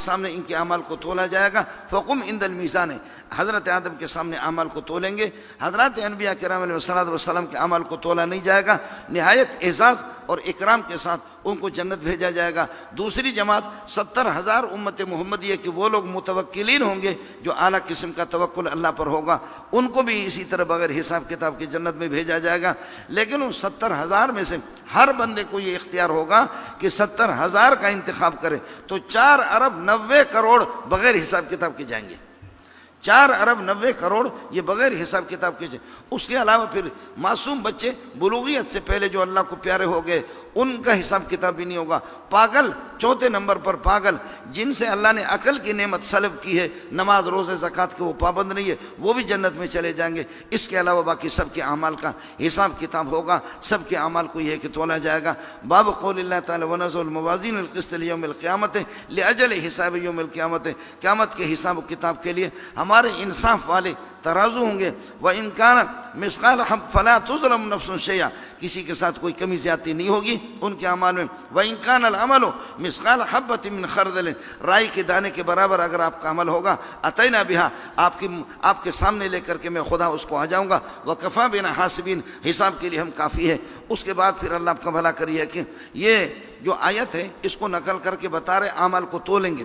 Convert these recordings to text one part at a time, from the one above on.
سامنے ان کے اعمال کو تولا جائے گا. فقم عند المیزان، حضرت آدم کے سامنے اعمال کو تولیں گے. حضرات انبیاء کرام علیہ السلام کے اعمال کو تولا نہیں جائے گا. نہایت اعزاز اور اکرام کے ساتھ ان کو جنت بھیجا جائے گا. دوسری جماعت 70,000 امت محمدیہ کے وہ لوگ متوکلین ہوں گے جو اعلیٰ قسم کا توکل اللہ پر ہوگا، ان کو بھی اسی طرح بغیر حساب کتاب کی جنت میں بھیجا جائے گا. لیکن ان 70,000 میں سے ہر بندے کو یہ اختیار ہوگا کہ 70,000 کا انتخاب کرے تو 4 ارب 90 کروڑ بغیر حساب کتاب کے جائیں گے. 4 ارب 90 کروڑ یہ بغیر حساب کتاب کے جائیں. اس کے علاوہ پھر معصوم بچے بلوغیت سے پہلے جو اللہ کو پیارے ہو گئے ان کا حساب کتاب بھی نہیں ہوگا. پاگل 4تھے نمبر پر پاگل جن سے اللہ نے عقل کی نعمت سلب کی ہے، نماز روزے زکوٰۃ کے وہ پابند نہیں ہے، وہ بھی جنت میں چلے جائیں گے. اس کے علاوہ باقی سب کے اعمال کا حساب کتاب ہوگا، سب کے اعمال کو یہ ہے کہ تولا جائے گا. باب قول اللہ تعالی وَنَزْعُ الْمَوَازِينَ الْقِسْطَ لِيَوْمِ الْقِيَامَةِ لِأَجَلِ حساب یوم القیامت، قیامت کے حساب و کتاب کے لیے ہمارے انصاف والے ترازو ہوں گے. وَإِنْ كَانَ مِثْقَالَ حَبَّةٍ فَلَا تُظْلَمُ نَفْسٌ شَيْئًا، کسی کے ساتھ کوئی کمی زیادتی نہیں ہوگی ان کے اعمال میں. وَإِنْ كَانَ الْعَمَلُ مِثْقَالَ حَبَّةٍ مِّنْ خَرْدَلٍ، رائی کے دانے کے برابر اگر آپ کا عمل ہوگا، أَتَيْنَا بِهَا، آپ کے سامنے لے کر کے میں خدا اس کو آ جاؤں گا. وَكَفَىٰ بِنَا حَاسِبِينَ، حساب کے لیے ہم کافی ہے. اس کے بعد پھر اللہ آپ کا بھلا کریے کہ یہ جو آیت ہے اس کو نقل کر کے بتا رہے اعمال کو تولیں گے،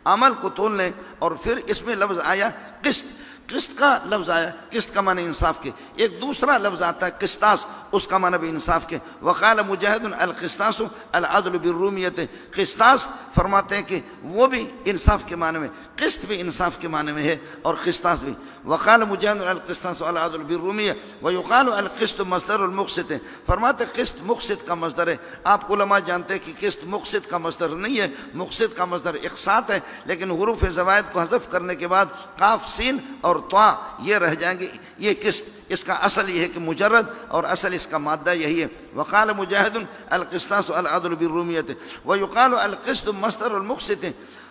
عمل کو تول لیں. اور پھر اس میں لفظ آیا قسط، قسط کا لفظ آیا، قسط کا معنی انصاف کے. ایک دوسرا لفظ آتا ہے قسطاس، اس کا معنی بھی انصاف کے. وقال مجاہد القسطاس العدل بالرومیت، قسطاس فرماتے ہیں کہ وہ بھی انصاف کے معنی میں، قسط بھی انصاف کے معنی میں ہے اور قسطاس بھی. وقال مجاہد القسطاس العدل بالرومیہ ویقال القسط مصدر المقسط، فرماتے قسط مقسط کا مصدر ہے. آپ علماء جانتے ہیں کہ قسط مقسط کا مصدر نہیں ہے، مقسط کا مصدر اقساط ہے، لیکن حروف زوائد کو حذف کرنے کے بعد قاف سین اور طا یہ رہ جائیں گے. یہ قسط اس کا اصل یہ ہے کہ مجرد، اور اصل اس کا مادہ یہی ہے. وقال مجاہد القسطاس العدل بالرومیت ویقال القسط مصدر المقسط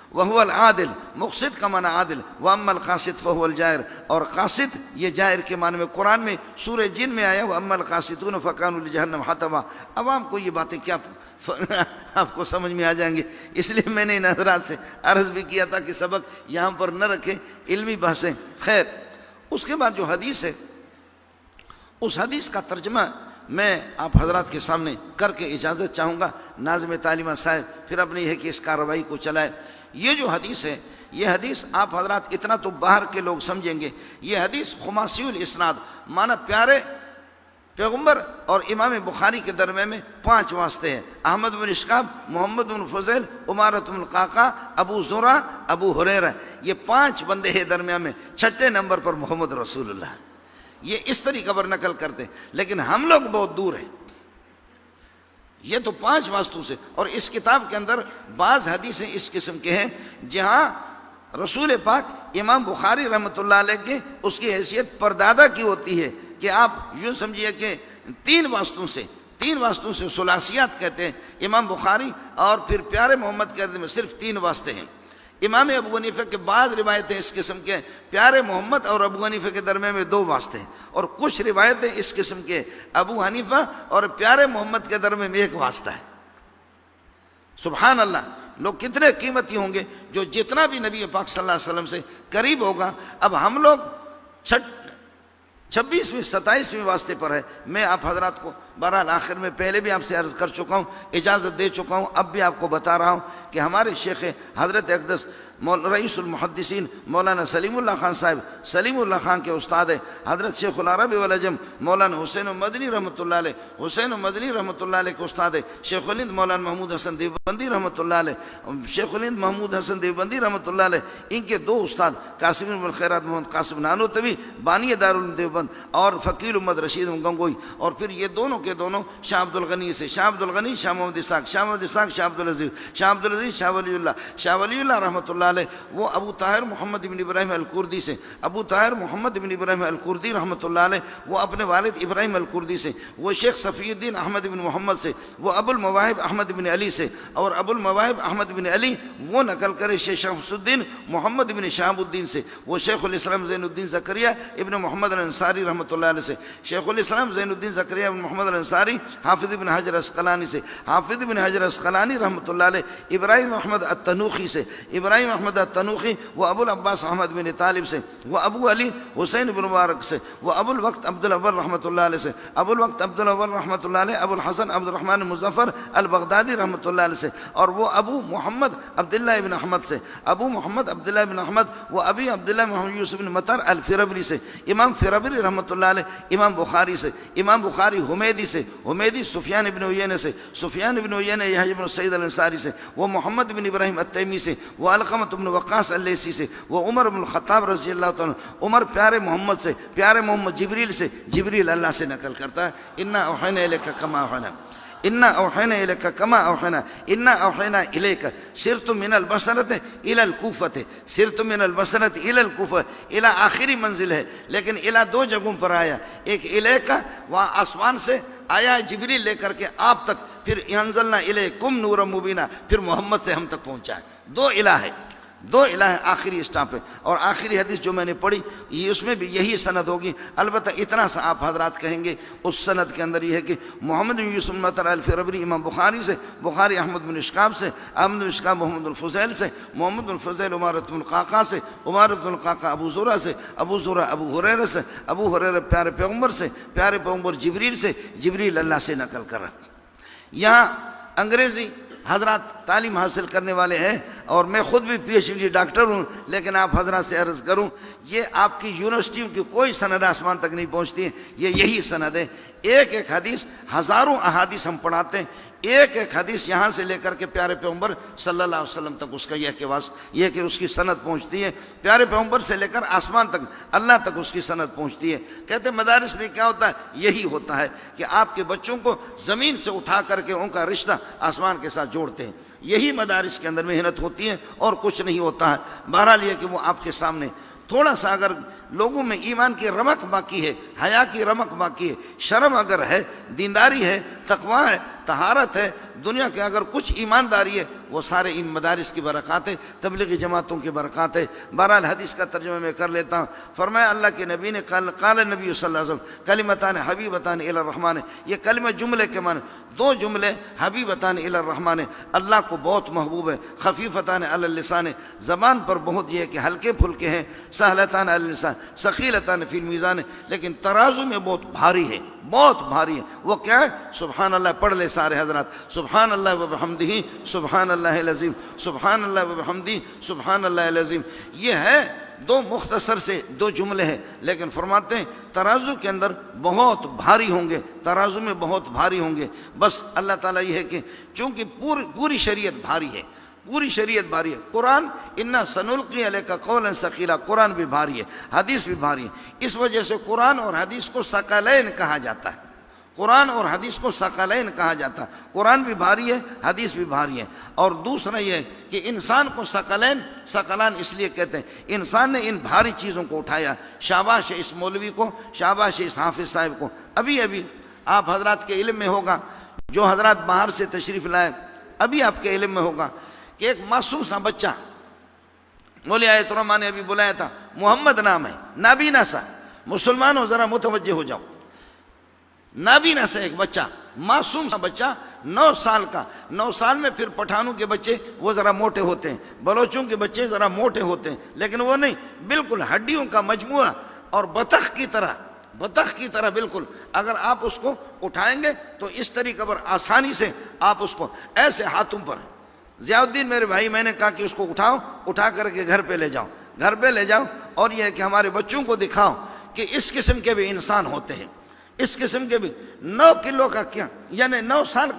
وهو العادل، مقسط کا معنی عادل. واما القاسط فهو الجائر، اور قاسط یہ جائر کے معنی میں قرآن میں سورہ جن میں آیا واما القاسطون فكانوا لجہنم حطبا. عوام کو یہ باتیں کیا آپ کو سمجھ میں آ جائیں گے، اس لیے میں نے ان حضرات سے عرض بھی کیا تھا کہ سبق یہاں پر نہ رکھیں، علمی بحثیں. خیر، اس کے بعد جو حدیث ہے اس حدیث کا ترجمہ میں آپ حضرات کے سامنے کر کے اجازت چاہوں گا. ناظم تعلیمہ صاحب پھر اپنی ہے کہ اس کارروائی کو چلائے. یہ جو حدیث ہے، یہ حدیث آپ حضرات اتنا تو باہر کے لوگ سمجھیں گے، یہ حدیث خماسی الاسناد، مانا پیارے پیغمبر اور امام بخاری کے درمیان میں 5 واسطے ہیں. احمد بن اشقاب، محمد بن فضیل، عمارت بن القعقاع، ابو زرع، ابو ہریرہ، یہ 5 بندے ہیں درمیان میں. 6 نمبر پر محمد رسول اللہ. یہ اس طریقے پر نقل کرتے ہیں، لیکن ہم لوگ بہت دور ہیں. یہ تو 5 واسطوں سے، اور اس کتاب کے اندر بعض حدیثیں اس قسم کے ہیں جہاں رسول پاک امام بخاری رحمۃ اللہ علیہ کے اس کی حیثیت پردادا کی ہوتی ہے کہ آپ یوں سمجھیے کہ 3 واسطوں سے ثلاثیات کہتے ہیں امام بخاری، اور پھر پیارے محمد کے عدد میں صرف 3 واسطے ہیں. امام ابو حنیفہ کے بعض روایتیں اس قسم کے، پیارے محمد اور ابو حنیفہ کے درمیان میں 2 واسطے ہیں، اور کچھ روایتیں اس قسم کے ابو حنیفہ اور پیارے محمد کے درمیان میں 1 واسطہ ہے. سبحان اللہ، لوگ کتنے قیمتی ہوں گے جو جتنا بھی نبی پاک صلی اللہ علیہ وسلم سے قریب ہوگا. اب ہم لوگ 26ویں 27ویں واسطے پر ہے. میں آپ حضرات کو بہرحال آخر میں پہلے بھی آپ سے عرض کر چکا ہوں، اجازت دے چکا ہوں، اب بھی آپ کو بتا رہا ہوں کہ ہمارے شیخ حضرت اقدس رئیس المحدثین مولانا سلیم اللہ خان صاحب، سلیم اللہ خان کے استاد ہے حضرت شیخ العرب والعجم مولانا حسین مدنی رحمۃ اللہ علیہ، حسین مدنی رحمۃ اللہ علیہ کے استاد ہے شیخ الہند مولانا محمود حسن دیوبندی رحمۃ اللہ علیہ، شیخ الہند محمود حسن دیوبندی رحمۃ اللہ علیہ. ان کے 2 استاد قاسم بن الخیرات محمد قاسم نانوتوی بانی دارالعلوم دیوبند اور فقیل امت رشید گنگوئی، اور پھر یہ دونوں کے دونوں شاہ عبد الغنی سے، شاہ عبد الغنی شاہ محمد اسحاق، شاہ محمد اسحاق شاہ عبد العزیز، شاہ عبد العزیز شاہ ولی اللہ رحمۃ اللہ علیہ. وہ ابو طاہر محمد بن ابراہیم الکردی سے، ابو طاہر محمد بن ابراہیم الکردی رحمۃ اللہ علیہ، وہ اپنے والد ابراہیم الکردی سے. وہ شیخ صفی الدین احمد بن محمد سے، وہ ابو المواہب احمد بن علی سے، اور ابو المواہب احمد بن علی وہ نقل کرے شیخ شمس الدین محمد بن شہاب الدین سے. وہ شیخ الاسلام زین الدین زکریا ابن محمد الانصاری رحمۃ اللہ علیہ سے، شیخ الاسلام زین الدین زکریا ابن محمد الانصاری حافظ ابن حجر اسقلانی سے، حافظ ابن حجر اسقلانی رحمۃ اللہ علیہ ابراہیم احمد التنوخی سے، ابراہیم احمد التنوخی وہ ابو العباس احمد بن طالب سے، وہ ابو علی حسین بن مبارک سے، وہ ابو الوقت عبد الاول رحمۃ اللہ علیہ سے، ابو الوقت عبد الاول رحمۃ اللہ علیہ ابو الحسن عبد الرحمن مظفر البغدادی رحمۃ اللہ علیہ سے، اور وہ ابو محمد عبداللہ ابن احمد سے، ابو محمد عبداللہ ابن احمد وہ ابی عبداللہ محمد یوسف بن مطر الفربری سے، امام فربری رحمۃ اللہ علیہ امام بخاری سے، امام بخاری حمیدی سے، حمیدی سفیان ابن عیینہ سے، سفیان ابن عیینہ یحییٰ بن سعید الانصاری سے، وہ محمد بن ابراہیم التیمی سے، وہ علقمۃ بن وقاص اللیثی سے، وہ عمر بن الخطاب رضی اللہ تعالیٰ عنہ، عمر پیارے محمد سے، پیارے محمد جبریل سے، جبریل اللہ سے نقل کرتا ہے، انا اوحینا الیک کما اوحینا، انا اوحینا الیک کما اوحینا، انا اوحینا الیک، سرت من البصرۃ الی الکوفۃ، سرت من البصرۃ الی الکوفہ، الی آخری منزل ہے لیکن الی دو جگہوں پر آیا، ایک الیک وہاں آسمان سے آیا جبریل لے کر کے آپ تک، پھر انزلنا الیکم نورا مبینا، پھر محمد سے ہم تک پہنچا ہے، دو الہ ہے، دو الہ آخری اسٹاپ ہے۔ اور آخری حدیث جو میں نے پڑھی یہ اس میں بھی یہی سند ہوگی، البتہ اتنا سا آپ حضرات کہیں گے اس سند کے اندر یہ ہے کہ محمد بن یوسف بن مطر الفربری امام بخاری سے، بخاری احمد بن اشکاب سے، احمد بن اشکاب محمد بن فضیل سے، محمد بن فضیل عمارت بن القعقاع سے، عمارت بن القعقاع ابو زرع سے، ابو زرع ابو ہریرہ سے، ابو ہریرہ پیارے پیغمبر سے، پیارے پیغمبر جبریل سے، جبریل اللہ سے نقل کر رہا۔ یہاں انگریزی حضرات تعلیم حاصل کرنے والے ہیں، اور میں خود بھی پی ایچ ڈی ڈاکٹر ہوں، لیکن آپ حضرات سے عرض کروں یہ آپ کی یونیورسٹیوں کی کوئی سند آسمان تک نہیں پہنچتی ہے، یہ یہی سند ہے، ایک ایک حدیث، ہزاروں احادیث ہم پڑھاتے ہیں، ایک ایک حدیث یہاں سے لے کر کے پیارے پیغمبر صلی اللہ علیہ وسلم تک اس کا یہ کہ اس کی سند پہنچتی ہے، پیارے پیغمبر سے لے کر آسمان تک، اللہ تک اس کی سند پہنچتی ہے۔ کہتے ہیں مدارس میں کیا ہوتا ہے؟ یہی ہوتا ہے کہ آپ کے بچوں کو زمین سے اٹھا کر کے ان کا رشتہ آسمان کے ساتھ جوڑتے ہیں، یہی مدارس کے اندر محنت ہوتی ہے اور کچھ نہیں ہوتا ہے۔ بہرحال یہ کہ وہ آپ کے سامنے تھوڑا سا اگر لوگوں میں ایمان کی رمق باقی ہے، حیا کی رمق باقی ہے، شرم اگر ہے، دینداری ہے، تقوی ہے، طہارت ہے، دنیا کے اگر کچھ ایمانداری ہے، وہ سارے ان مدارس کی برکات ہے، تبلیغی جماعتوں کی برکات ہے۔ بہرحال حدیث کا ترجمہ میں کر لیتا ہوں۔ فرمایا اللہ کے نبی نے قال نبی صلی اللہ علیہ وسلم کلمتان حبیبتان الی الرحمن، یہ کلمہ جملے کے معنی، دو جملے حبیبتان الی الرحمن، اللہ کو بہت محبوب ہے، خفیفتان علی اللسان، زبان پر بہت یہ کہ ہلکے پھلکے ہیں، سہلتان علی اللسان ثقیلتان فی المیزان، لیکن ترازو میں بہت بھاری ہے، بہت بھاری ہے۔ وہ کیا ہے؟ سبحان اللہ، پڑھ لے سارے حضرات، سبحان اللہ وبحمدہ سبحان اللہ العظیم، سبحان اللہ وبحمدہ سبحان اللہ العظیم۔ یہ ہے دو مختصر سے دو جملے ہیں، لیکن فرماتے ہیں ترازو کے اندر بہت بھاری ہوں گے، ترازو میں بہت بھاری ہوں گے۔ بس اللہ تعالیٰ یہ ہے کہ چونکہ پوری شریعت بھاری ہے، پوری شریعت بھاری ہے، قرآن انا سنلقی علیک قولا ثقیلا، قرآن بھی بھاری ہے، حدیث بھی بھاری ہے، اس وجہ سے قرآن اور حدیث کو ثقلین کہا جاتا ہے، قرآن اور حدیث کو ثقلین کہا جاتا ہے، قرآن بھی بھاری ہے، حدیث بھی بھاری ہے۔ اور دوسرا یہ کہ انسان کو ثقلان اس لیے کہتے ہیں، انسان نے ان بھاری چیزوں کو اٹھایا، شاباش اس مولوی کو، شاباش اس حافظ صاحب کو۔ ابھی آپ حضرات کے علم میں ہوگا، جو حضرات باہر سے تشریف لائے، ابھی آپ کے علم میں ہوگا کہ ایک معصوم سا بچہ، مولوی آیت الرحمٰن نے ابھی بلایا تھا، محمد نام ہے، نابینا سا، مسلمانوں ذرا متوجہ ہو جاؤ، نابینا سے ایک بچہ، معصوم سا بچہ، 9 سال کا، 9 سال میں پھر پٹھانوں کے بچے وہ ذرا موٹے ہوتے ہیں، بلوچوں کے بچے ذرا موٹے ہوتے ہیں، لیکن وہ نہیں، بالکل ہڈیوں کا مجموعہ، اور بطخ کی طرح بالکل، اگر آپ اس کو اٹھائیں گے تو اس طریقے پر آسانی سے آپ اس کو ایسے ہاتھوں پر، ضیاء الدین میرے بھائی، میں نے کہا کہ اس کو اٹھا کر کے گھر پہ لے جاؤ، اور یہ ہے کہ ہمارے بچوں کو دکھاؤ کہ اس قسم کے بھی انسان ہوتے ہیں، اس قسم کے بھی 9 کلو کا کیا، یعنی 9 سال